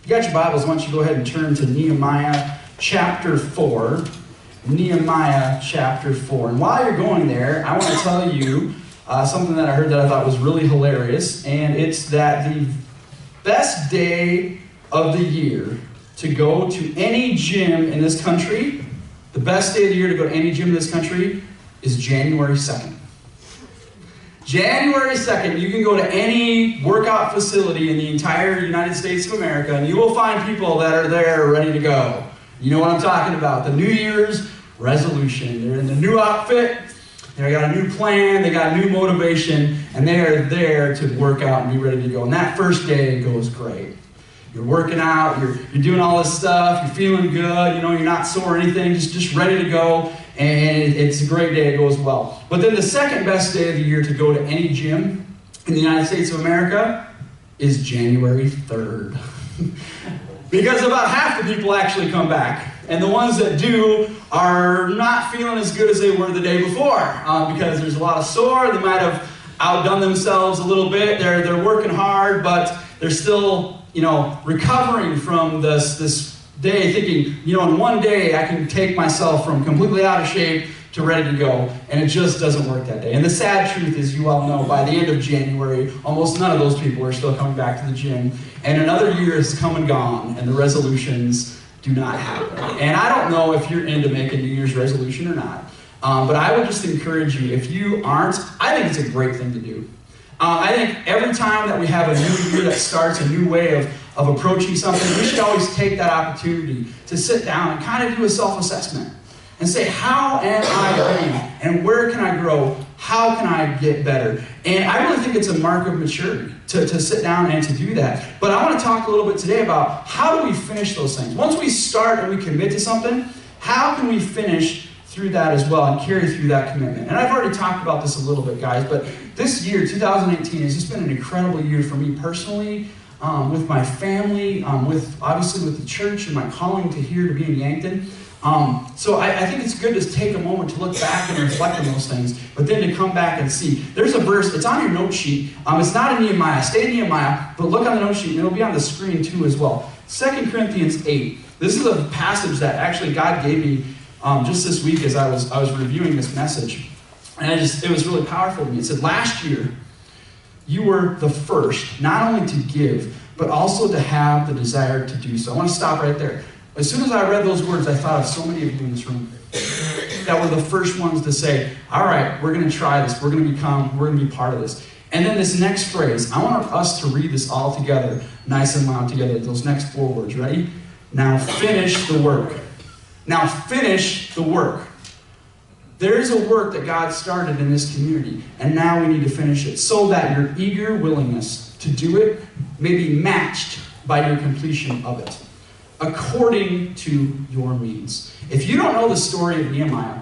you got your Bibles, why don't you go ahead and turn to Nehemiah chapter 4. Nehemiah chapter 4. And while you're going there, I want to tell you something that I heard that I thought was really hilarious. And it's that the best day of the year to go to any gym in this country, the best day of the year to go to any gym in this country is January 2nd. January 2nd, you can go to any workout facility in the entire United States of America, and you will find people that are there ready to go. You know what I'm talking about. The New Year's resolution. They're in the new outfit. They got a new plan. They got new motivation, and they are there to work out and be ready to go. And that first day goes great. You're working out. You're doing all this stuff. You're feeling good. You know, you're not sore or anything. Just ready to go. And it's a great day. It goes well. But then the second best day of the year to go to any gym in the United States of America is January 3rd. Because about half the people actually come back. And the ones that do are not feeling as good as they were the day before. Because there's a lot of sore. They might have outdone themselves a little bit. They're working hard, but they're still, recovering from this day, thinking, in one day I can take myself from completely out of shape to ready to go, and it just doesn't work that day. And the sad truth is, you all know, by the end of January, almost none of those people are still coming back to the gym, and another year has come and gone, and the resolutions do not happen. And I don't know if you're into making a New Year's resolution or not, but I would just encourage you, if you aren't, I think it's a great thing to do. I think every time that we have a new year that starts, a new way of approaching something, we should always take that opportunity to sit down and kind of do a self-assessment and say, how am I doing? And where can I grow? How can I get better? And I really think it's a mark of maturity to sit down and to do that. But I want to talk a little bit today about how do we finish those things? Once we start and we commit to something, how can we finish through that as well and carry through that commitment? And I've already talked about this a little bit, guys, but this year, 2018, has just been an incredible year for me personally, with my family, obviously with the church and my calling to here to be in Yankton. So I think it's good to take a moment to look back and reflect on those things, but then to come back and see. There's a verse, it's on your note sheet. It's not in Nehemiah, stay in Nehemiah, but look on the note sheet, and it'll be on the screen too as well. 2 Corinthians 8. This is a passage that actually God gave me just this week as I was reviewing this message. And it was really powerful to me. It said, last year, you were the first, not only to give, but also to have the desire to do so. I want to stop right there. As soon as I read those words, I thought of so many of you in this room that were the first ones to say, all right, we're going to try this. We're going to be part of this. And then this next phrase, I want us to read this all together, nice and loud together, those next 4 words. Ready? Now finish the work. Now finish the work. There is a work that God started in this community, and now we need to finish it so that your eager willingness to do it may be matched by your completion of it, according to your means. If you don't know the story of Nehemiah,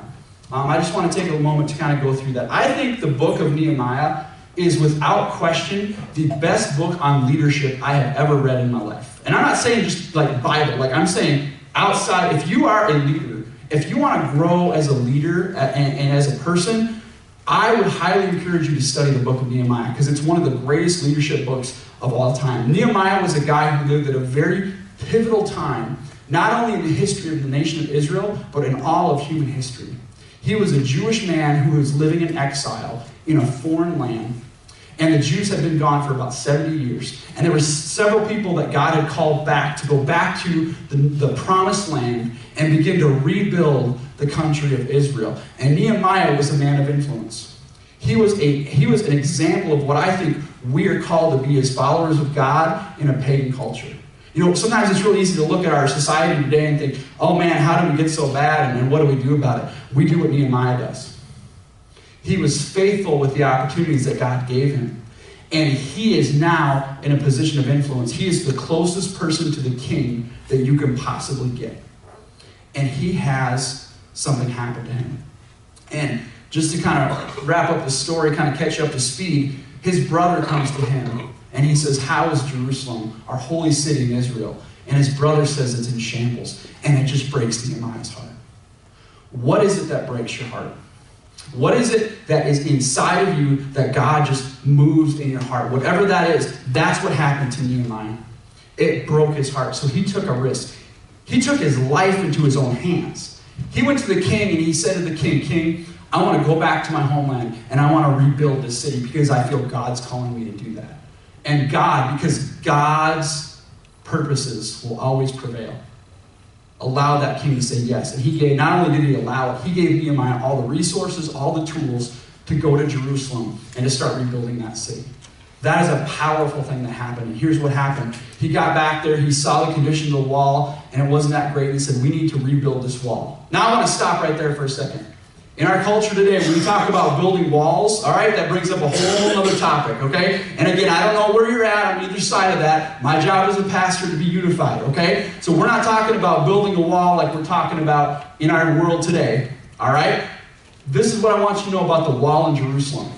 I just want to take a moment to kind of go through that. I think the book of Nehemiah is without question the best book on leadership I have ever read in my life. And I'm not saying just like Bible, I'm saying outside, if you are a leader, if you want to grow as a leader and as a person, I would highly encourage you to study the book of Nehemiah because it's one of the greatest leadership books of all time. Nehemiah was a guy who lived at a very pivotal time, not only in the history of the nation of Israel, but in all of human history. He was a Jewish man who was living in exile in a foreign land, and the Jews had been gone for about 70 years. And there were several people that God had called back to go back to the promised land and begin to rebuild the country of Israel. And Nehemiah was a man of influence. He was an example of what I think we are called to be as followers of God in a pagan culture. Sometimes it's really easy to look at our society today and think, oh man, how did we get so bad and what do we do about it? We do what Nehemiah does. He was faithful with the opportunities that God gave him. And he is now in a position of influence. He is the closest person to the king that you can possibly get. And he has something happen to him. And just to kind of wrap up the story, kind of catch you up to speed, his brother comes to him and he says, how is Jerusalem, our holy city in Israel? And his brother says it's in shambles. And it just breaks Nehemiah's heart. What is it that breaks your heart? What is it that is inside of you that God just moves in your heart? Whatever that is, that's what happened to Nehemiah. it broke his heart. So he took a risk. He took his life into his own hands. He went to the king and he said to the king, King, I want to go back to my homeland and I want to rebuild this city because I feel God's calling me to do that. And God, because God's purposes will always prevail, allowed that king to say yes. And he gave, not only did he allow it, he gave Nehemiah all the resources, all the tools to go to Jerusalem and to start rebuilding that city. That is a powerful thing that happened. And here's what happened. He got back there, he saw the condition of the wall, and it wasn't that great. He said, we need to rebuild this wall. Now I want to stop right there for a second. In our culture today, when we talk about building walls, all right, that brings up a whole other topic, okay? And again, I don't know where you're at on either side of that. My job as a pastor to be unified, okay? So we're not talking about building a wall like we're talking about in our world today, all right? This is what I want you to know about the wall in Jerusalem.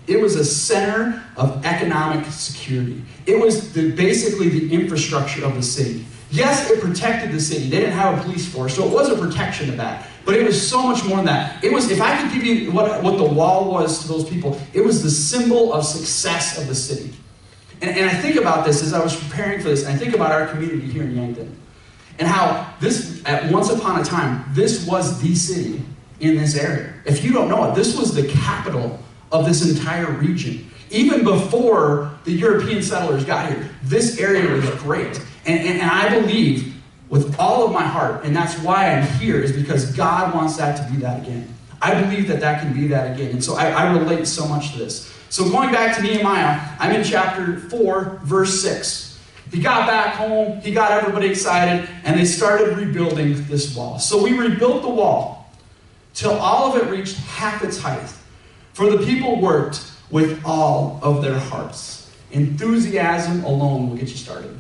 It was a center of economic security. It was basically the infrastructure of the city. Yes, it protected the city. They didn't have a police force, so it was a protection of that. But it was so much more than that. It was, if I could give you what the wall was to those people, it was the symbol of success of the city. And I think about this as I was preparing for this, and I think about our community here in Yankton. And how this, at once upon a time, this was the city in this area. If you don't know it, this was the capital of this entire region. Even before the European settlers got here, this area was great. And I believe with all of my heart, and that's why I'm here, is because God wants that to be that again. I believe that that can be that again. And so I relate so much to this. So going back to Nehemiah, I'm in chapter 4, verse 6. He got back home, he got everybody excited, and they started rebuilding this wall. So we rebuilt the wall till all of it reached half its height. For the people worked with all of their hearts. Enthusiasm alone will get you started.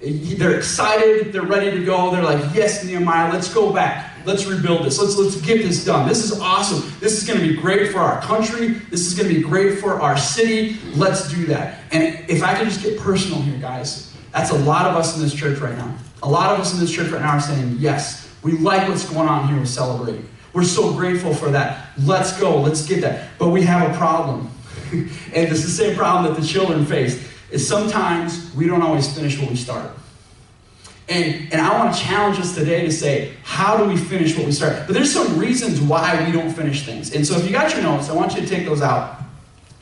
They're excited, they're ready to go. They're like, yes, Nehemiah, let's go back. Let's rebuild this. Let's get this done. This is awesome. This is going to be great for our country. This is going to be great for our city. Let's do that. And if I can just get personal here, guys, that's a lot of us in this church right now. A lot of us in this church right now are saying, yes, we like what's going on here with Celebrate. We're so grateful for that. Let's go. Let's get that. But we have a problem. And it's the same problem that the children faced. Is sometimes we don't always finish what we start. And I want to challenge us today to say, how do we finish what we start? But there's some reasons why we don't finish things. And so if you got your notes, I want you to take those out.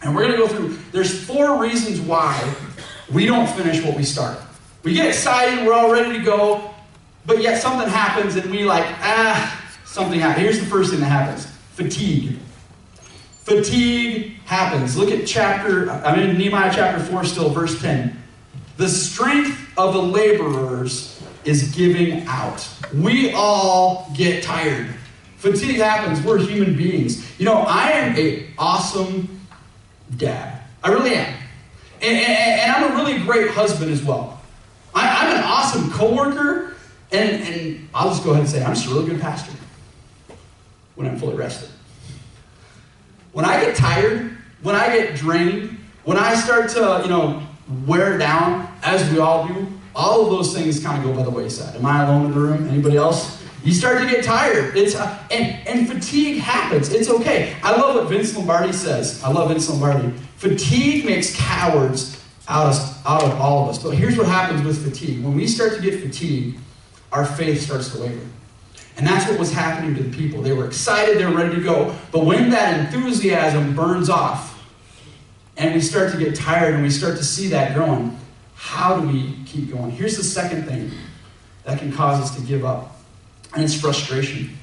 And we're going to go through, there's 4 reasons why we don't finish what we start. We get excited, we're all ready to go, but yet something happens and we something happens. Here's the first thing that happens. Fatigue. Fatigue happens. Look at I'm in Nehemiah chapter 4 still, verse 10. The strength of the laborers is giving out. We all get tired. Fatigue happens. We're human beings. You know, I am an awesome dad. I really am. And I'm a really great husband as well. I'm an awesome coworker, and I'll just go ahead and say I'm just a really good pastor when I'm fully rested. When I get tired, when I get drained, when I start to, wear down, as we all do, all of those things kind of go by the wayside. Am I alone in the room? Anybody else? You start to get tired. And fatigue happens. It's okay. I love what Vince Lombardi says. I love Vince Lombardi. Fatigue makes cowards out of all of us. But here's what happens with fatigue. When we start to get fatigued, our faith starts to waver. And that's what was happening to the people. They were excited, they were ready to go. But when that enthusiasm burns off, and we start to get tired, and we start to see that growing, how do we keep going? Here's the second thing that can cause us to give up, and it's frustration.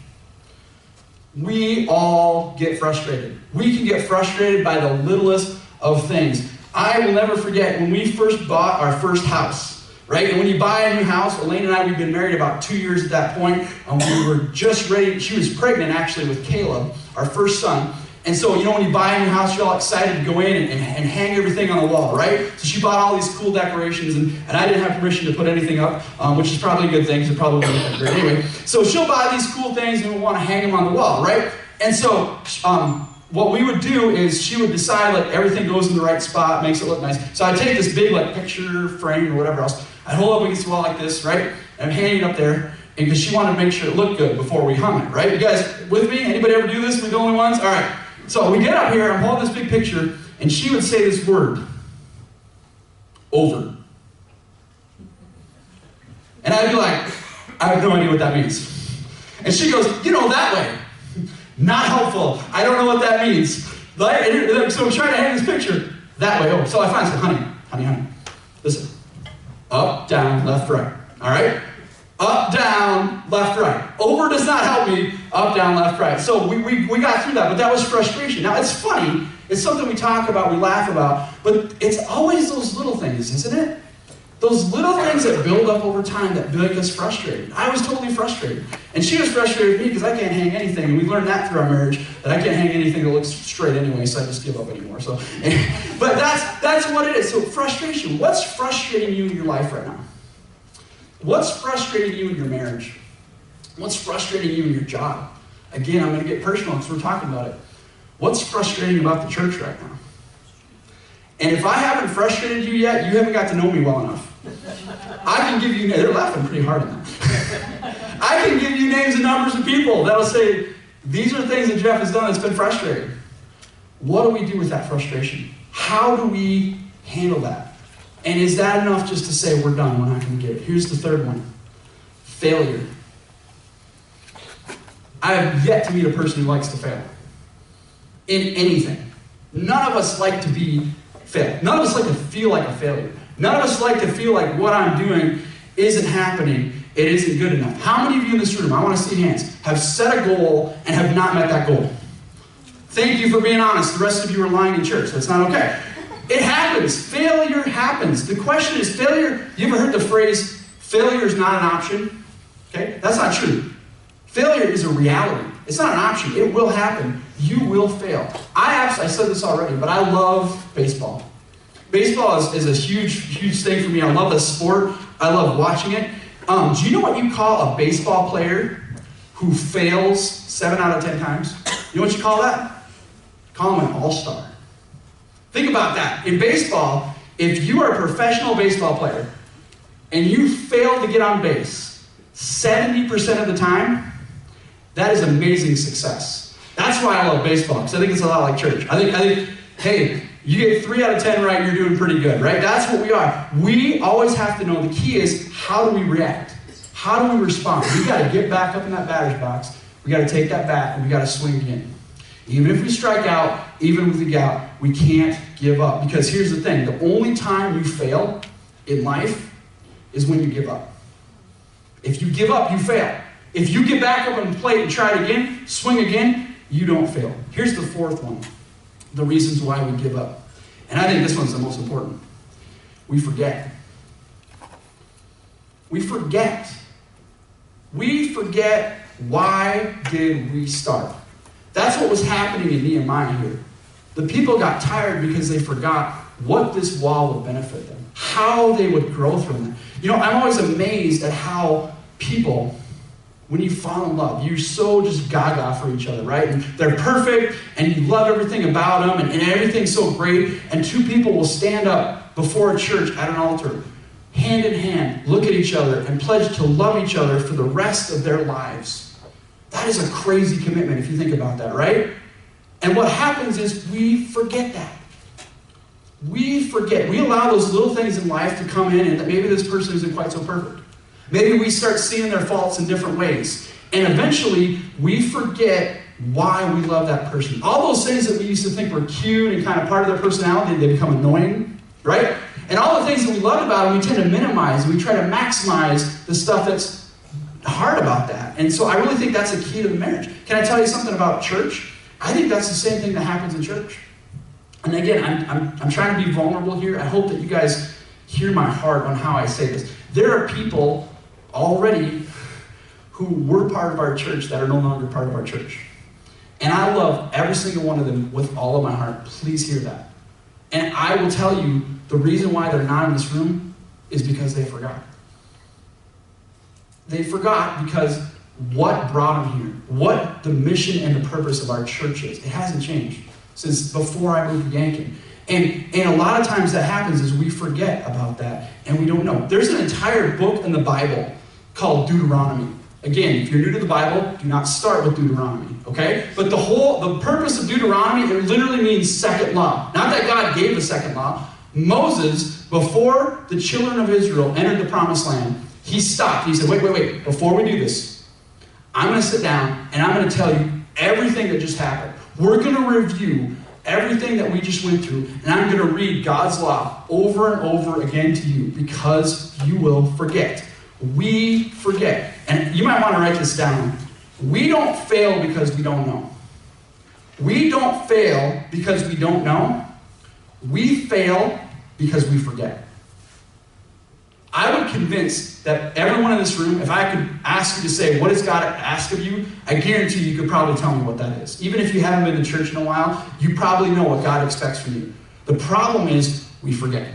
We all get frustrated. We can get frustrated by the littlest of things. I will never forget when we first bought our first house. Right? And when you buy a new house, Elaine and I, we've been married about 2 years at that point. We were just ready. She was pregnant, actually, with Caleb, our first son. And so, when you buy a new house, you're all excited to go in and hang everything on the wall, right? So she bought all these cool decorations, and I didn't have permission to put anything up, which is probably a good thing, because it probably wouldn't look great anyway. So she'll buy these cool things, and we want to hang them on the wall, right? And so what we would do is she would decide, everything goes in the right spot, makes it look nice. So I'd take this big, picture frame or whatever else. I'd hold up against the wall like this, right? And I'm hanging it up there, because she wanted to make sure it looked good before we hung it, right? You guys with me? Anybody ever do this? We're the only ones? All right. So we get up here, I'm holding this big picture, and she would say this word, over. I'd be like, I have no idea what that means. And she goes, that way. Not helpful. I don't know what that means. So I'm trying to hang this picture that way. So I find, honey, listen. Up, down, left, right. All right? Up, down, left, right. Over does not help me. Up, down, left, right. So we got through that, but that was frustration. Now, it's funny. It's something we talk about, we laugh about, but it's always those little things, isn't it? Those little things that build up over time that make us frustrated. I was totally frustrated. And she was frustrated with me because I can't hang anything. And we learned that through our marriage, that I can't hang anything that looks straight anyway, so I just give up anymore. But that's what it is. So frustration. What's frustrating you in your life right now? What's frustrating you in your marriage? What's frustrating you in your job? Again, I'm going to get personal because we're talking about it. What's frustrating about the church right now? And if I haven't frustrated you yet, you haven't got to know me well enough. I can give you, they're laughing pretty hard on that. I can give you names and numbers of people that'll say, these are things that Jeff has done that's been frustrating. What do we do with that frustration? How do we handle that? And is that enough just to say, we're done, we're not going to get it? Here's the third one. Failure. I have yet to meet a person who likes to fail. In anything. None of us like to be failed. None of us like to feel like a failure. None of us like to feel like what I'm doing isn't happening, it isn't good enough. How many of you in this room, I want to see hands, have set a goal and have not met that goal? Thank you for being honest. The rest of you are lying in church. That's not okay. It happens. Failure happens. The question is, failure, you ever heard the phrase, failure is not an option? Okay, that's not true. Failure is a reality. It's not an option. It will happen. You will fail. I said this already, but I love baseball. Baseball is a huge thing for me. I love the sport. I love watching it. Do you know what you call a baseball player who fails 7 out of 10 times? You know what you call that? Call him an all-star. Think about that. In baseball, if you are a professional baseball player and you fail to get on base 70% of the time, that is amazing success. That's why I love baseball, because I think it's a lot like church. I think, hey, you get 3 out of 10 right, you're doing pretty good, right? That's what we are. We always have to know, the key is, how do we react? How do we respond? We got to get back up in that batter's box. We got to take that bat, and we got to swing again. Even if we strike out, even with the gout, we can't give up. Because here's the thing, the only time you fail in life is when you give up. If you give up, you fail. If you get back up on the plate and try it again, swing again, you don't fail. Here's the fourth one, the reasons why we give up. And I think this one's the most important. We forget. We forget. We forget, why did we start? That's what was happening in Nehemiah here. The people got tired because they forgot what this wall would benefit them, how they would grow from it. You know, I'm always amazed at how people, when you fall in love, you're so just gaga for each other, right? And they're perfect, and you love everything about them, and everything's so great, and two people will stand up before a church at an altar, hand in hand, look at each other, and pledge to love each other for the rest of their lives. That is a crazy commitment if you think about that, right? And what happens is we forget that. We forget. We allow those little things in life to come in, and that maybe this person isn't quite so perfect. Maybe we start seeing their faults in different ways. And eventually, we forget why we love that person. All those things that we used to think were cute and kind of part of their personality, they become annoying, right? And all the things that we loved about them, we tend to minimize, and we try to maximize the stuff that's hard about that. And so I really think that's the key to the marriage. Can I tell you something about church? I think that's the same thing that happens in church. And again, I'm trying to be vulnerable here. I hope that you guys hear my heart on how I say this. There are people already who were part of our church that are no longer part of our church. And I love every single one of them with all of my heart. Please hear that. And I will tell you, the reason why they're not in this room is because they forgot. They forgot because what brought them here, what the mission and the purpose of our church is. It hasn't changed since before I moved to Yankton. And a lot of times that happens is we forget about that and we don't know. There's an entire book in the Bible called Deuteronomy. Again, if you're new to the Bible, do not start with Deuteronomy, okay? But the purpose of Deuteronomy, it literally means second law. Not that God gave a second law. Moses, before the children of Israel entered the promised land, he stopped. He said, wait. Before we do this, I'm going to sit down and I'm going to tell you everything that just happened. We're going to review everything that we just went through, and I'm going to read God's law over and over again to you because you will forget. We forget. And you might want to write this down. We don't fail because we don't know. We don't fail because we don't know. We fail because we forget. I would convince that everyone in this room, if I could ask you to say, what does God ask of you? I guarantee you could probably tell me what that is. Even if you haven't been to church in a while, you probably know what God expects from you. The problem is we forget.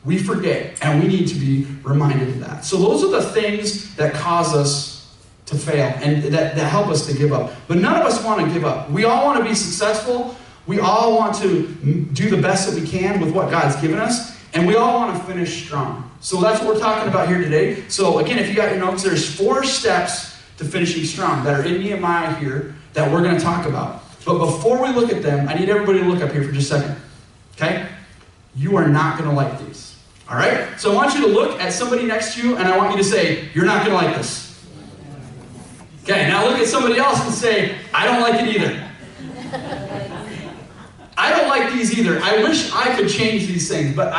We forget, and we need to be reminded of that. So those are the things that cause us to fail and that help us to give up. But none of us want to give up. We all want to be successful. We all want to do the best that we can with what God's given us. And we all want to finish strong. So that's what we're talking about here today. So again, if you got your notes, there's 4 steps to finishing strong that are in Nehemiah here that we're going to talk about. But before we look at them, I need everybody to look up here for just a second. Okay? You are not going to like these. All right? So I want you to look at somebody next to you, and I want you to say, you're not going to like this. Okay, now look at somebody else and say, I don't like it either. I don't like these either. I wish I could change these things, but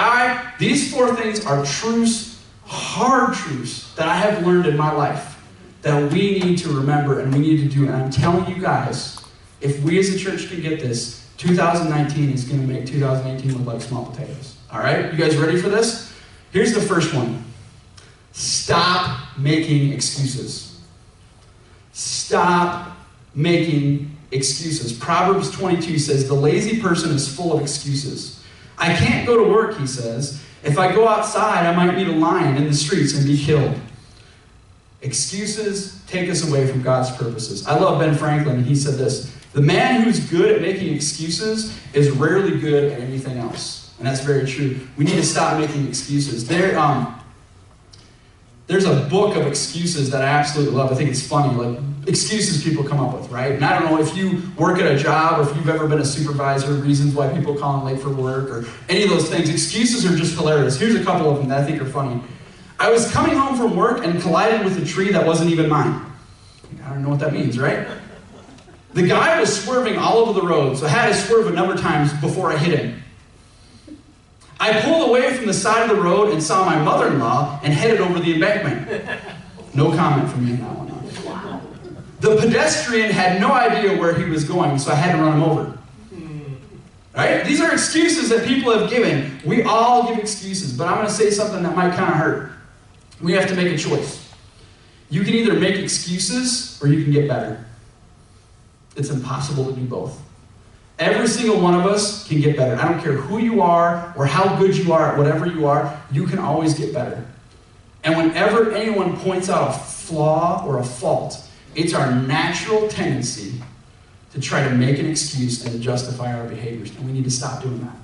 these 4 things are truths, hard truths that I have learned in my life that we need to remember and we need to do. And I'm telling you guys, if we as a church can get this, 2019 is going to make 2018 look like small potatoes. All right? You guys ready for this? Here's the first one. Stop making excuses. Stop making excuses. Proverbs 22 says, the lazy person is full of excuses. I can't go to work, he says. If I go outside, I might meet a lion in the streets and be killed. Excuses take us away from God's purposes. I love Ben Franklin. He said this, the man who's good at making excuses is rarely good at anything else. And that's very true. We need to stop making excuses. There's a book of excuses that I absolutely love. I think it's funny, like excuses people come up with, right? And I don't know if you work at a job or if you've ever been a supervisor, reasons why people call in late for work or any of those things. Excuses are just hilarious. Here's a couple of them that I think are funny. I was coming home from work and collided with a tree that wasn't even mine. I don't know what that means, right? The guy was swerving all over the road, so I had to swerve a number of times before I hit him. I pulled away from the side of the road and saw my mother-in-law and headed over the embankment. No comment from me on that one. The pedestrian had no idea where he was going, so I had to run him over. Right? These are excuses that people have given. We all give excuses, but I'm going to say something that might kind of hurt. We have to make a choice. You can either make excuses or you can get better. It's impossible to do both. Every single one of us can get better. I don't care who you are or how good you are at whatever you are, you can always get better. And whenever anyone points out a flaw or a fault, it's our natural tendency to try to make an excuse and to justify our behaviors. And we need to stop doing that.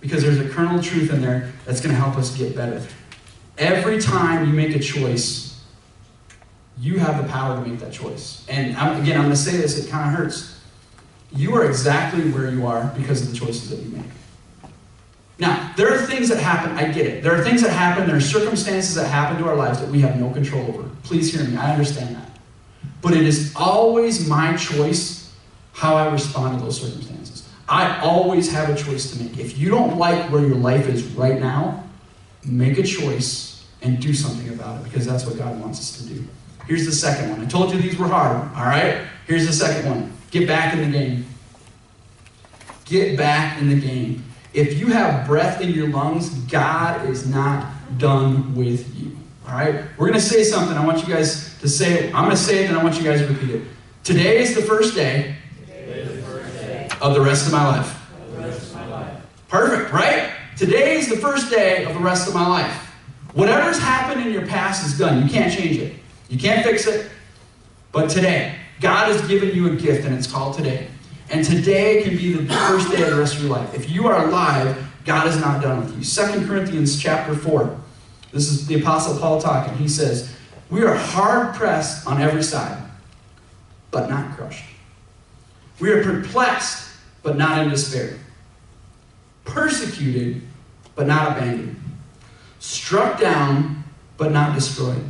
Because there's a kernel of truth in there that's going to help us get better. Every time you make a choice, you have the power to make that choice. And I'm going to say this, it kind of hurts. You are exactly where you are because of the choices that you make. Now, there are things that happen, I get it. There are things that happen, there are circumstances that happen to our lives that we have no control over. Please hear me, I understand that. But it is always my choice how I respond to those circumstances. I always have a choice to make. If you don't like where your life is right now, make a choice and do something about it because that's what God wants us to do. Here's the second one. I told you these were hard, all right? Here's the second one. Get back in the game. Get back in the game. If you have breath in your lungs, God is not done with you. All right? We're going to say something. I want you guys to say it. I'm going to say it, and I want you guys to repeat it. Today is the first day of the rest of my life. Perfect, right? Today is the first day of the rest of my life. Whatever's happened in your past is done. You can't change it. You can't fix it. But today, God has given you a gift, and it's called today. And today can be the first day of the rest of your life. If you are alive, God is not done with you. 2 Corinthians chapter 4. This is the Apostle Paul talking. He says, we are hard-pressed on every side, but not crushed. We are perplexed, but not in despair. Persecuted, but not abandoned. Struck down, but not destroyed.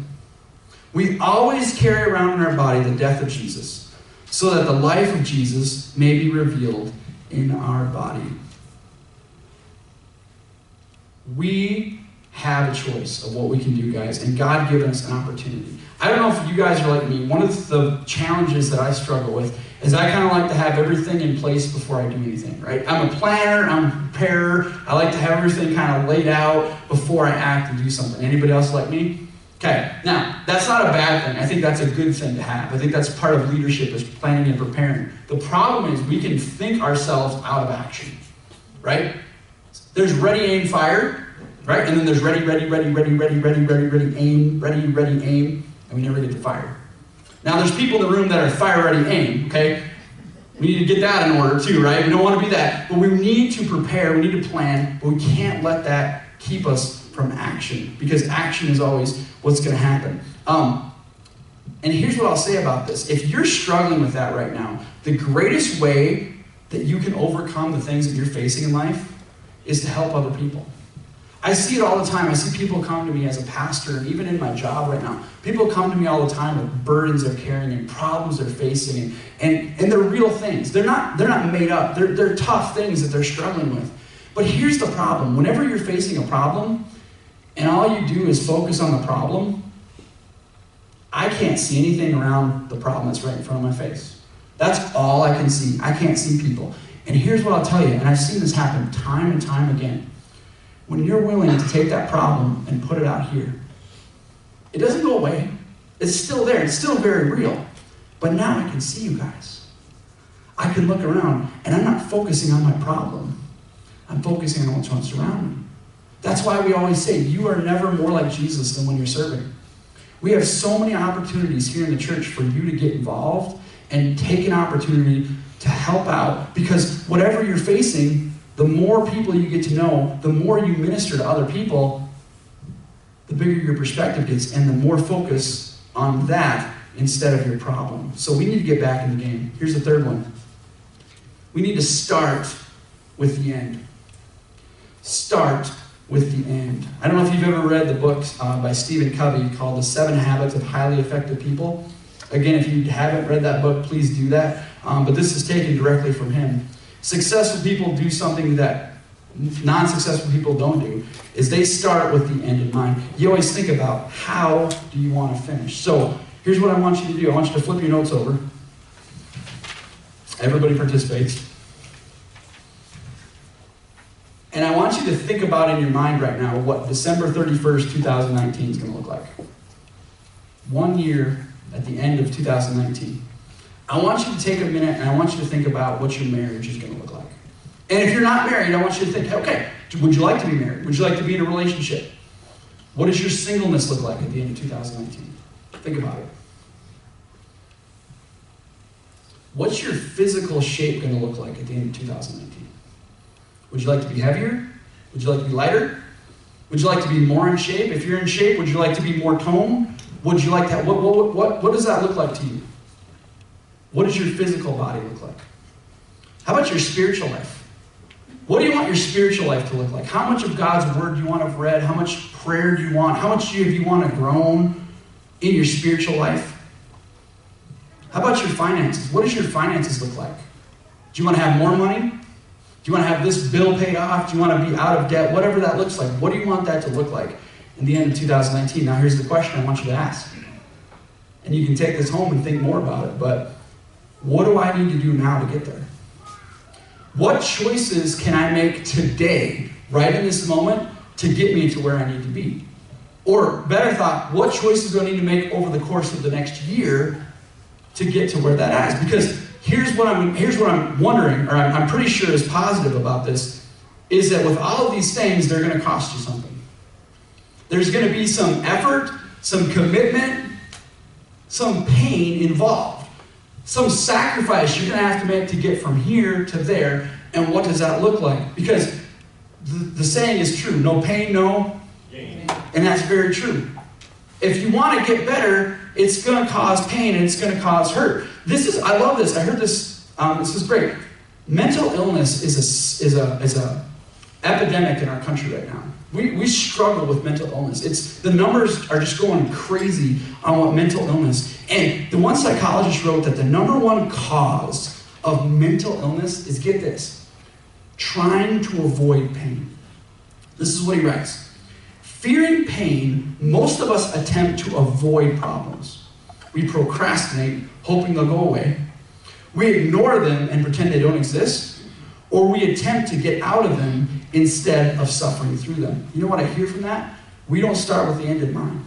We always carry around in our body the death of Jesus, so that the life of Jesus may be revealed in our body. We have a choice of what we can do, guys, and God given us an opportunity. I don't know if you guys are like me. One of the challenges that I struggle with is I kind of like to have everything in place before I do anything, right? I'm a planner, I'm a preparer. I like to have everything kind of laid out before I act and do something. Anybody else like me? Okay, now, that's not a bad thing. I think that's a good thing to have. I think that's part of leadership, is planning and preparing. The problem is we can think ourselves out of action, right? There's ready, aim, fire, right? And then there's ready, aim, ready, aim, and we never get to fire. Now, there's people in the room that are fire, ready, aim, okay? We need to get that in order too, right? We don't want to be that. But we need to prepare, we need to plan, but we can't let that keep us from action, because action is always what's going to happen. And here's what I'll say about this. If you're struggling with that right now, the greatest way that you can overcome the things that you're facing in life is to help other people. I see it all the time. I see people come to me as a pastor, and even in my job right now, people come to me all the time with burdens they're carrying and problems they're facing, and they're real things. They're not made up. They're tough things that they're struggling with. But here's the problem. Whenever you're facing a problem, and all you do is focus on the problem, I can't see anything around the problem that's right in front of my face. That's all I can see. I can't see people. And here's what I'll tell you, and I've seen this happen time and time again. When you're willing to take that problem and put it out here, it doesn't go away. It's still there. It's still very real. But now I can see you guys. I can look around, and I'm not focusing on my problem. I'm focusing on what's around me. That's why we always say, you are never more like Jesus than when you're serving. We have so many opportunities here in the church for you to get involved and take an opportunity to help out, because whatever you're facing, the more people you get to know, the more you minister to other people, the bigger your perspective gets, and the more focus on that instead of your problem. So we need to get back in the game. Here's the third one. We need to start with the end. Start with the end. I don't know if you've ever read the book by Stephen Covey called The 7 Habits of Highly Effective People. Again, if you haven't read that book, please do that. But this is taken directly from him. Successful people do something that non-successful people don't do, is they start with the end in mind. You always think about, how do you want to finish? So here's what I want you to do. I want you to flip your notes over. Everybody participates. And I want you to think about in your mind right now what December 31st, 2019 is going to look like. 1 year at the end of 2019. I want you to take a minute and I want you to think about what your marriage is going to look like. And if you're not married, I want you to think, okay, would you like to be married? Would you like to be in a relationship? What does your singleness look like at the end of 2019? Think about it. What's your physical shape going to look like at the end of 2019? Would you like to be heavier? Would you like to be lighter? Would you like to be more in shape? If you're in shape, would you like to be more toned? Would you like that? What does that look like to you? What does your physical body look like? How about your spiritual life? What do you want your spiritual life to look like? How much of God's word do you want to have read? How much prayer do you want? How much do you want to grow in your spiritual life? How about your finances? What does your finances look like? Do you want to have more money? Do you want to have this bill paid off? Do you want to be out of debt? Whatever that looks like. What do you want that to look like in the end of 2019? Now here's the question I want you to ask. And you can take this home and think more about it, but what do I need to do now to get there? What choices can I make today, right in this moment, to get me to where I need to be? Or better thought, what choices do I need to make over the course of the next year to get to where that is? Because here's what I'm wondering, or I'm pretty sure is positive about this, is that with all of these things, they're going to cost you something. There's going to be some effort, some commitment, some pain involved. Some sacrifice you're going to have to make to get from here to there. And what does that look like? Because the saying is true. No pain, no gain. And that's very true. If you want to get better, it's going to cause pain and it's going to cause hurt. I love this. I heard this. This is great. Mental illness is a epidemic in our country right now. We struggle with mental illness. The numbers are just going crazy on what mental illness. And the one psychologist wrote that the number one cause of mental illness is, get this, trying to avoid pain. This is what he writes. Fearing pain, most of us attempt to avoid problems. We procrastinate, hoping they'll go away. We ignore them and pretend they don't exist. Or we attempt to get out of them instead of suffering through them. You know what I hear from that? We don't start with the end in mind.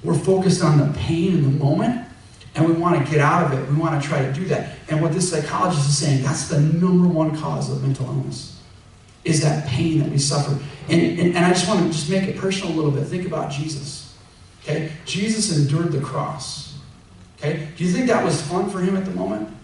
We're focused on the pain in the moment, and we want to get out of it. We want to try to do that. And what this psychologist is saying, that's the number one cause of mental illness, is that pain that we suffer. And I just want to just make it personal a little bit. Think about Jesus. Okay? Jesus endured the cross. Okay? Do you think that was fun for him at the moment?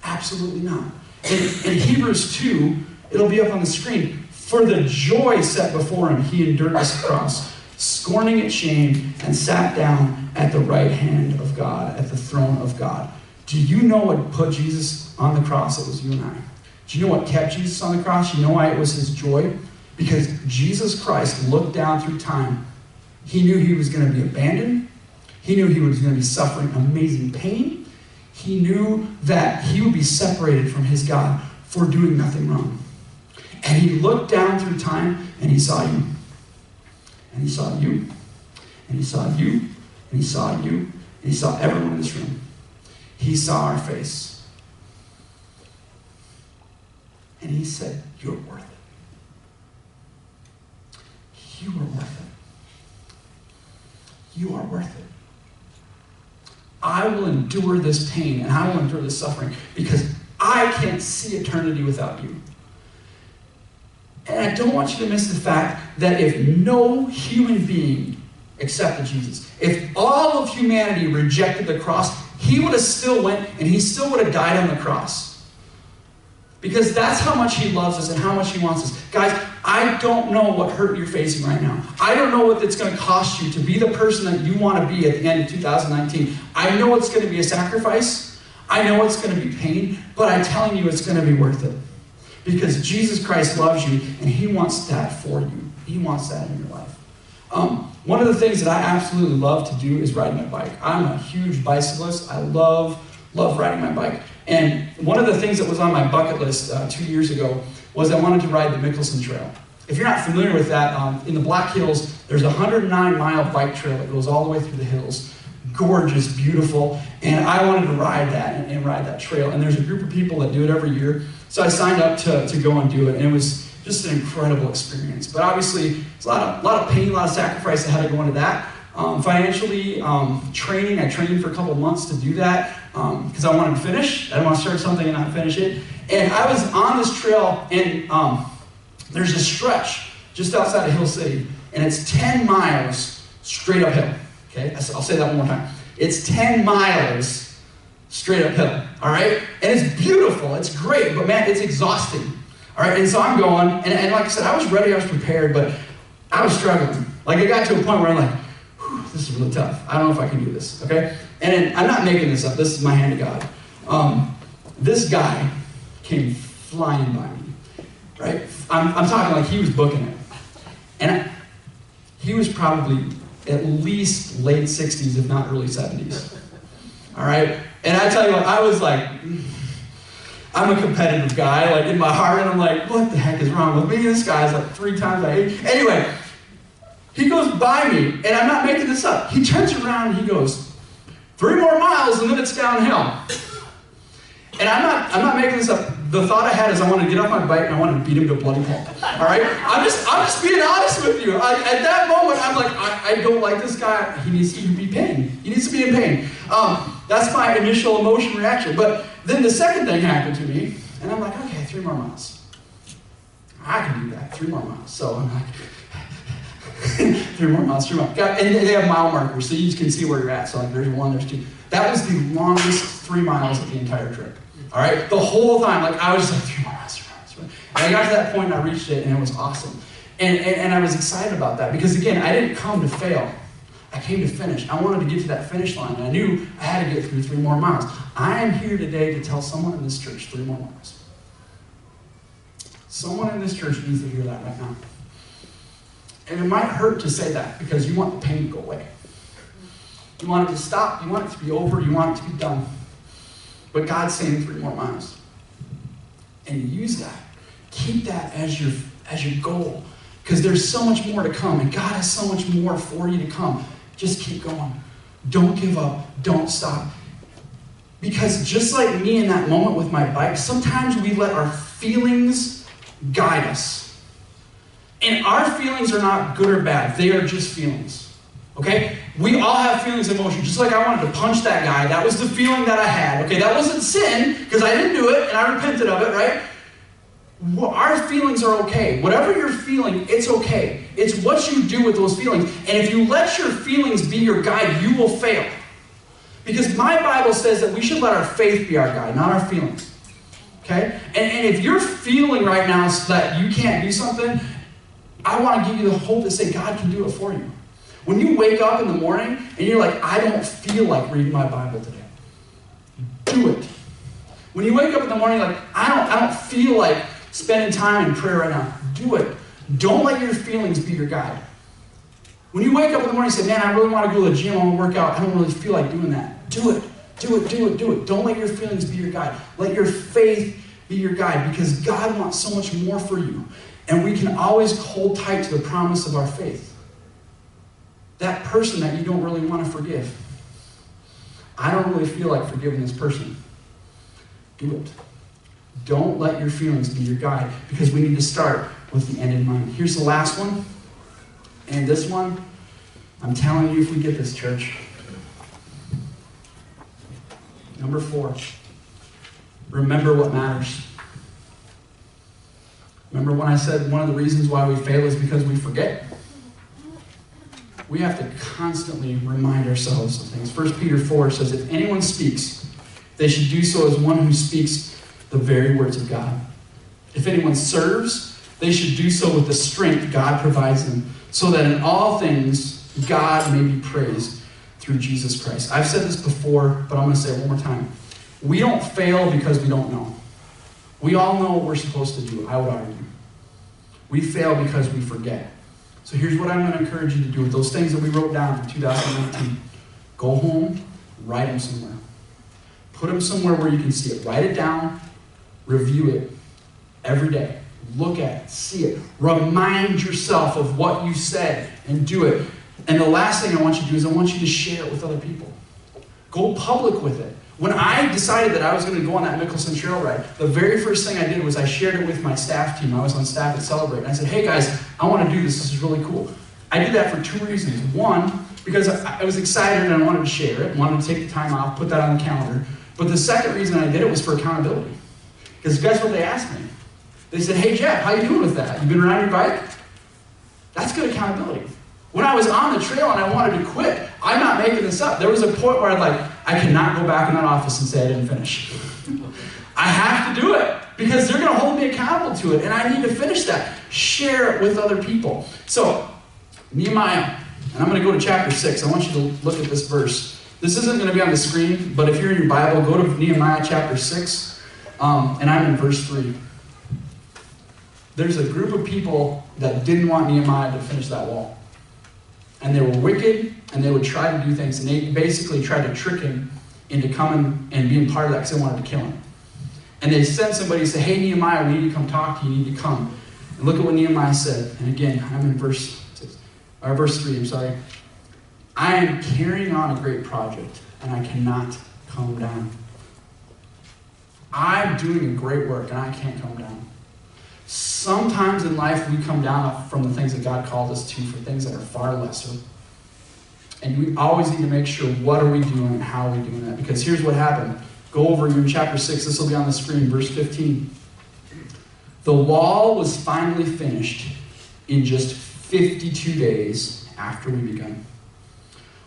Absolutely not. In Hebrews 2, it'll be up on the screen. For the joy set before him, he endured this cross, scorning its shame, and sat down at the right hand of God, at the throne of God. Do you know what put Jesus on the cross? It was you and I. Do you know what kept Jesus on the cross? You know why it was his joy? Because Jesus Christ looked down through time. He knew he was going to be abandoned. He knew he was going to be suffering amazing pain. He knew that he would be separated from his God for doing nothing wrong. And he looked down through time and he saw you. And he saw you. And he saw you. And he saw you. And he saw everyone in this room. He saw our face. And he said, you're worth it. You are worth it. You are worth it. I will endure this pain and I will endure this suffering because I can't see eternity without you. And I don't want you to miss the fact that if no human being accepted Jesus, if all of humanity rejected the cross, he would have still went and he still would have died on the cross. Because that's how much he loves us and how much he wants us. Guys, I don't know what hurt you're facing right now. I don't know what it's going to cost you to be the person that you want to be at the end of 2019. I know it's going to be a sacrifice. I know it's going to be pain. But I'm telling you, it's going to be worth it. Because Jesus Christ loves you and he wants that for you. He wants that in your life. One of the things that I absolutely love to do is ride my bike. I'm a huge bicyclist. I love riding my bike. And one of the things that was on my bucket list 2 years ago was I wanted to ride the Mickelson Trail. If you're not familiar with that, in the Black Hills, there's a 109-mile bike trail that goes all the way through the hills. Gorgeous, beautiful. And I wanted to ride that and ride that trail. And there's a group of people that do it every year. So I signed up to go and do it. And it was just an incredible experience. But obviously, it's a lot of pain, a lot of sacrifice that had to go into that. Financially, training, I trained for a couple months to do that because I wanted to finish. I didn't want to start something and not finish it. And I was on this trail, and there's a stretch just outside of Hill City, and it's 10 miles straight uphill. Okay, I'll say that one more time. It's 10 miles straight uphill, all right? And it's beautiful, it's great, but man, it's exhausting, all right? And so I'm going, and like I said, I was ready, I was prepared, but I was struggling. Like, I got to a point where I'm like, this is really tough. I don't know if I can do this, okay? And I'm not making this up. This is my hand to God. This guy came flying by me, right? I'm talking like he was booking it. And he was probably at least late 60s, if not early 70s, all right? And I tell you what, I was like, I'm a competitive guy, like in my heart, and I'm like, what the heck is wrong with me? This guy's like 3 times my age. Anyway, he goes by me, and I'm not making this up. He turns around and he goes, 3 more miles and then it's downhill. And I'm not making this up. The thought I had is I wanted to get off my bike and I wanted to beat him to a bloody pulp. All right? I'm just being honest with you. At that moment, I'm like, I don't like this guy. He needs to be pain. He needs to be in pain. That's my initial emotion reaction. But then the second thing happened to me, and I'm like, okay, 3 more miles. I can do that. 3 more miles. So I'm like, 3 more miles, 3 more. And they have mile markers, so you can see where you're at. So like, there's 1, there's 2. That was the longest 3 miles of the entire trip. All right? The whole time, like, I was just like, 3 more miles, 3 miles, 3 miles. And I got to that point and I reached it, and it was awesome. And I was excited about that because, again, I didn't come to fail. I came to finish. I wanted to get to that finish line, and I knew I had to get through 3 more miles. I am here today to tell someone in this church 3 more miles. Someone in this church needs to hear that right now. And it might hurt to say that because you want the pain to go away. You want it to stop. You want it to be over. You want it to be done. But God's saying 3 more miles. And use that. Keep that as your goal. Because there's so much more to come. And God has so much more for you to come. Just keep going. Don't give up. Don't stop. Because just like me in that moment with my bike, sometimes we let our feelings guide us. And our feelings are not good or bad. They are just feelings. Okay? We all have feelings of emotion. Just like I wanted to punch that guy. That was the feeling that I had. Okay, that wasn't sin because I didn't do it and I repented of it, right? Our feelings are okay. Whatever you're feeling, it's okay. It's what you do with those feelings. And if you let your feelings be your guide, you will fail. Because my Bible says that we should let our faith be our guide, not our feelings. Okay? And if you're feeling right now that you can't do something, I want to give you the hope that say God can do it for you. When you wake up in the morning and you're like, I don't feel like reading my Bible today. Do it. When you wake up in the morning like, I don't feel like spending time in prayer right now. Do it. Don't let your feelings be your guide. When you wake up in the morning and say, man, I really want to go to the gym, I want to work out, I don't really feel like doing that. Do it. Do it, do it, do it. Don't let your feelings be your guide. Let your faith be your guide because God wants so much more for you. And we can always hold tight to the promise of our faith. That person that you don't really want to forgive. I don't really feel like forgiving this person. Do it. Don't let your feelings be your guide because we need to start with the end in mind. Here's the last one. And this one, I'm telling you, if we get this, church. Number 4, remember what matters. Remember when I said one of the reasons why we fail is because we forget? We have to constantly remind ourselves of things. 1 Peter 4 says, if anyone speaks, they should do so as one who speaks the very words of God. If anyone serves, they should do so with the strength God provides them, so that in all things God may be praised through Jesus Christ. I've said this before, but I'm going to say it one more time. We don't fail because we don't know. We all know what we're supposed to do, I would argue. We fail because we forget. So here's what I'm going to encourage you to do with those things that we wrote down for 2019. Go home, write them somewhere. Put them somewhere where you can see it. Write it down, review it every day. Look at it, see it. Remind yourself of what you said and do it. And the last thing I want you to do is I want you to share it with other people. Go public with it. When I decided that I was going to go on that Mickelson Trail ride, the very first thing I did was I shared it with my staff team. I was on staff at Celebrate. And I said, hey guys, I want to do this. This is really cool. I did that for 2 reasons. One, because I was excited and I wanted to share it, wanted to take the time off, put that on the calendar. But the second reason I did it was for accountability. Because guess what they asked me? They said, hey Jeff, how you doing with that? You been riding your bike? That's good accountability. When I was on the trail and I wanted to quit, I'm not making this up. There was a point where I cannot go back in that office and say I didn't finish. I have to do it because they're going to hold me accountable to it and I need to finish that. Share it with other people. So, Nehemiah, and I'm going to go to chapter 6. I want you to look at this verse. This isn't going to be on the screen, but if you're in your Bible, go to Nehemiah chapter 6, and I'm in verse 3. There's a group of people that didn't want Nehemiah to finish that wall. And they were wicked, and they would try to do things, and they basically tried to trick him into coming and being part of that because they wanted to kill him. And they sent somebody and said, hey, Nehemiah, we need to come talk to you. You need to come. And look at what Nehemiah said. And again, I'm in verse 3, I'm sorry. I am carrying on a great project, and I cannot come down. I'm doing a great work, and I can't come down. Sometimes in life we come down from the things that God called us to for things that are far lesser. And we always need to make sure what are we doing and how are we doing that. Because here's what happened. Go over in chapter 6. This will be on the screen. Verse 15. The wall was finally finished in just 52 days after we began.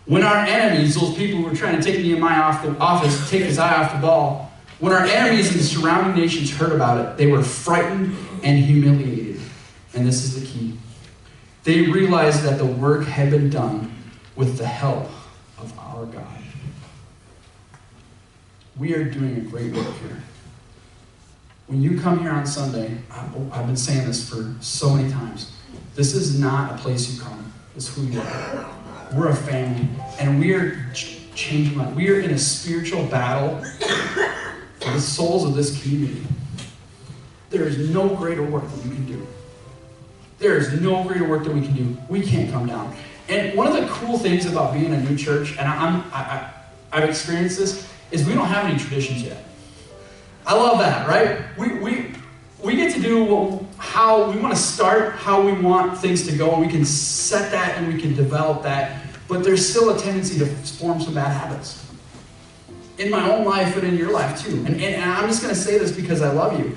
When our enemies, those people who were trying to take Nehemiah off the office, take his eye off the ball, when our enemies in the surrounding nations heard about it, they were frightened and humiliated. And this is the key. They realized that the work had been done with the help of our God. We are doing a great work here. When you come here on Sunday, I've been saying this for so many times, This is not a place you come. It's who you are. We're a family, and we are changing life. We are in a spiritual battle for the souls of this community. There is no greater work that we can do. There is no greater work that we can do. We can't come down. And one of the cool things about being a new church, and I've experienced this, is we don't have any traditions yet. I love that, right? We get to do how we want to start, how we want things to go, and we can set that and we can develop that. But there's still a tendency to form some bad habits. In my own life, but in your life too. And I'm just going to say this because I love you.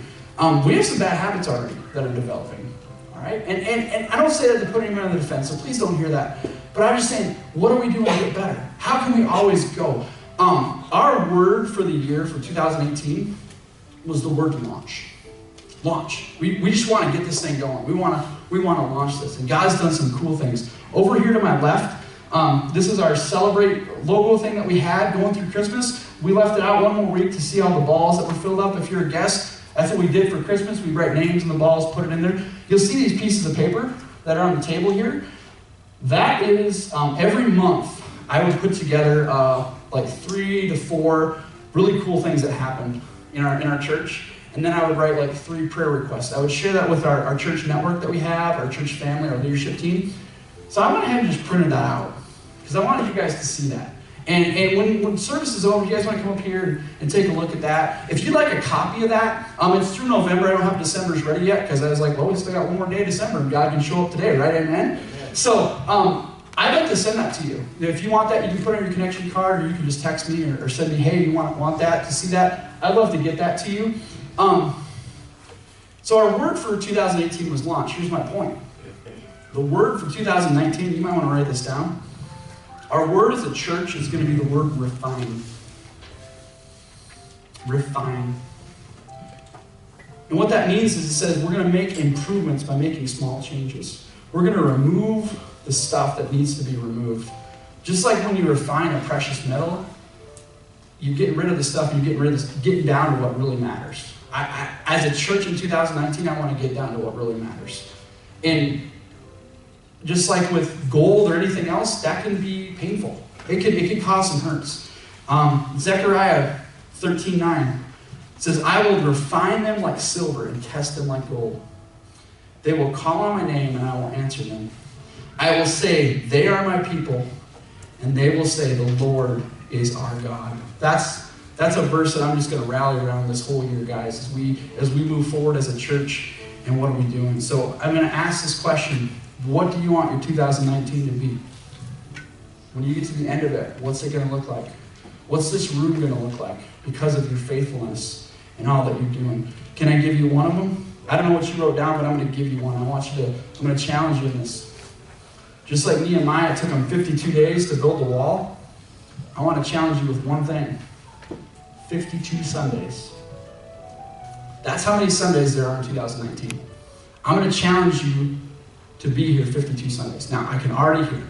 We have some bad habits already that are developing. All right? And I don't say that to put anyone on the defense, so please don't hear that. But I'm just saying, what are we doing to get better? How can we always go? Our word for the year for 2018 was the word launch. Launch. We just want to get this thing going. We want to launch this. And God's done some cool things. Over here to my left, this is our Celebrate logo thing that we had going through Christmas. We left it out one more week to see all the balls that were filled up. If you're a guest, that's what we did for Christmas. We write names on the balls, put it in there. You'll see these pieces of paper that are on the table here. That is, every month, I would put together like 3 to 4 really cool things that happened in our church. And then I would write like 3 prayer requests. I would share that with our church network that we have, our church family, our leadership team. So I went ahead and just printed that out because I wanted you guys to see that. And when service is over, you guys want to come up here and take a look at that. If you'd like a copy of that, it's through November. I don't have December's ready yet because I was like, well, we still got one more day of December and God can show up today, right? Amen? So I'd like to send that to you. If you want that, you can put it on your connection card or you can just text me or send me, hey, you want that to see that? I'd love to get that to you. So our word for 2018 was launch. Here's my point. The word for 2019, you might want to write this down. Our word as a church is going to be the word refine. Refine. And what that means is it says we're going to make improvements by making small changes. We're going to remove the stuff that needs to be removed. Just like when you refine a precious metal, you're getting rid of the stuff and you're getting down to what really matters. As a church in 2019, I want to get down to what really matters. And just like with gold or anything else, that can be painful. It can cause some hurts. Zechariah 13:9 says, I will refine them like silver and test them like gold. They will call on my name and I will answer them. I will say, they are my people, and they will say, the Lord is our God. That's a verse that I'm just going to rally around this whole year, guys, as we move forward as a church, and what are we doing? So I'm going to ask this question. What do you want your 2019 to be? When you get to the end of it, what's it going to look like? What's this room going to look like because of your faithfulness and all that you're doing? Can I give you one of them? I don't know what you wrote down, but I'm going to give you one. I'm going to challenge you in this. Just like Nehemiah, it took him 52 days to build the wall. I want to challenge you with one thing. 52 Sundays. That's how many Sundays there are in 2019. I'm going to challenge you to be here 52 Sundays. Now, I can already hear,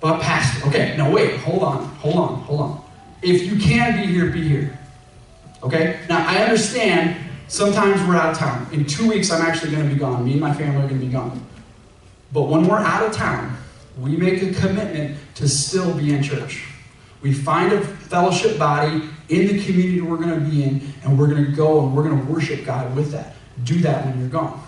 but Pastor, okay, no, wait, hold on. If you can be here. Okay? Now, I understand sometimes we're out of town. In 2 weeks, I'm actually going to be gone. Me and my family are going to be gone. But when we're out of town, we make a commitment to still be in church. We find a fellowship body in the community we're going to be in, and we're going to go and we're going to worship God with that. Do that when you're gone.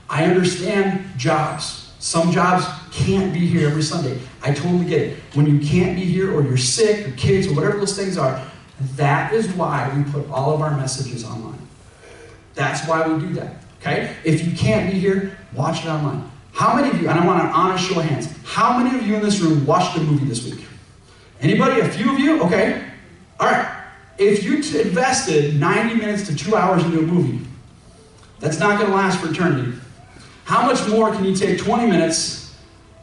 I understand jobs. Some jobs can't be here every Sunday. I totally get it. When you can't be here or you're sick or kids or whatever those things are, that is why we put all of our messages online. That's why we do that. Okay? If you can't be here, watch it online. How many of you, and I want an honest show of hands, how many of you in this room watched a movie this week? Anybody? A few of you? Okay. All right. If you invested 90 minutes to 2 hours into a movie, that's not going to last for eternity. How much more can you take 20 minutes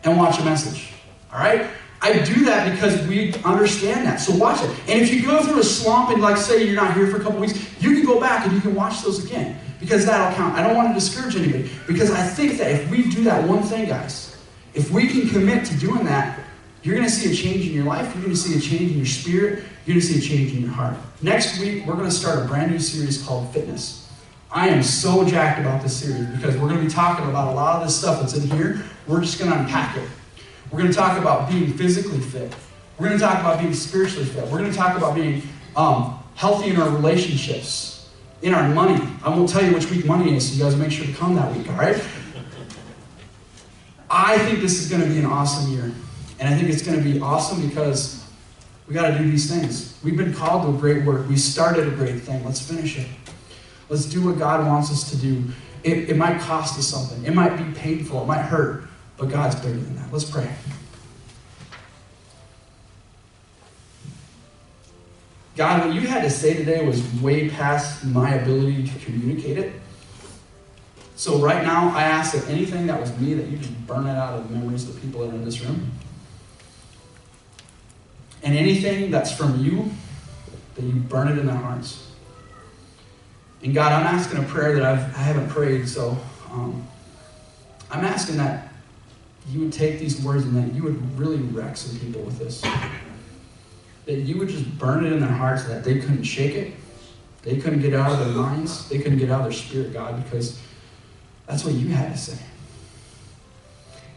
and watch a message? All right? I do that because we understand that. So watch it. And if you go through a slump and like say you're not here for a couple weeks, you can go back and you can watch those again because that'll count. I don't want to discourage anybody because I think that if we do that one thing, guys, if we can commit to doing that, you're going to see a change in your life. You're going to see a change in your spirit. You're going to see a change in your heart. Next week, we're going to start a brand new series called Fitness. I am so jacked about this series because we're going to be talking about a lot of this stuff that's in here. We're just going to unpack it. We're going to talk about being physically fit. We're going to talk about being spiritually fit. We're going to talk about being healthy in our relationships, in our money. I won't tell you which week money is, so you guys make sure to come that week, all right? I think this is going to be an awesome year. And I think it's going to be awesome because we got to do these things. We've been called to a great work. We started a great thing. Let's finish it. Let's do what God wants us to do. It might cost us something. It might be painful. It might hurt. But God's bigger than that. Let's pray. God, what you had to say today was way past my ability to communicate it. So right now, I ask that anything that was me, that you just burn it out of the memories of the people that are in this room. And anything that's from you, that you burn it in their hearts. And God, I'm asking a prayer that I haven't prayed, so I'm asking that you would take these words and that you would really wreck some people with this. That you would just burn it in their hearts, that they couldn't shake it. They couldn't get out of their minds. They couldn't get out of their spirit, God, because that's what you had to say.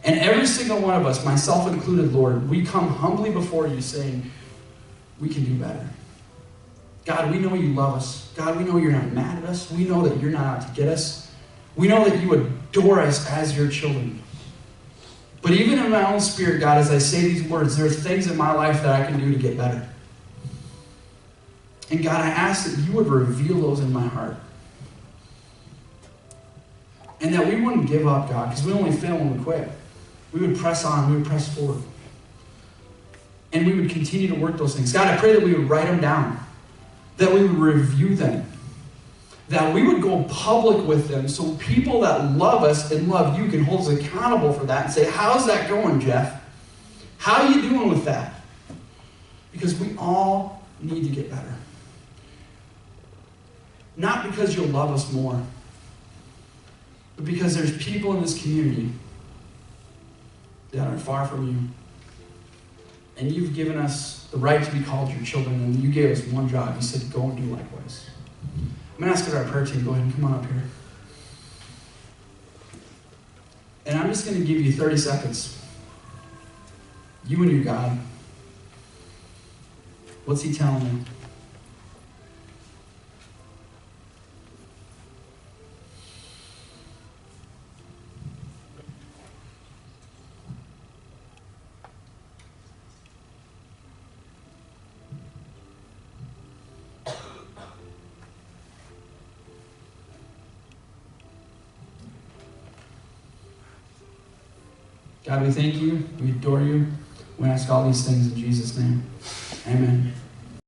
And every single one of us, myself included, Lord, we come humbly before you saying, we can do better. God, we know you love us. God, we know you're not mad at us. We know that you're not out to get us. We know that you adore us as your children. But even in my own spirit, God, as I say these words, there's things in my life that I can do to get better. And God, I ask that you would reveal those in my heart. And that we wouldn't give up, God, because we only fail when we quit. We would press on, we would press forward. And we would continue to work those things. God, I pray that we would write them down. That we would review them. That we would go public with them so people that love us and love you can hold us accountable for that and say, how's that going, Jeff? How are you doing with that? Because we all need to get better. Not because you'll love us more, but because there's people in this community that are far from you. And you've given us the right to be called your children, and you gave us one job. You said, go and do likewise. I'm going to ask our prayer team, go ahead and come on up here. And I'm just going to give you 30 seconds. You and your God. What's he telling you? God, we thank you. We adore you. We ask all these things in Jesus' name. Amen.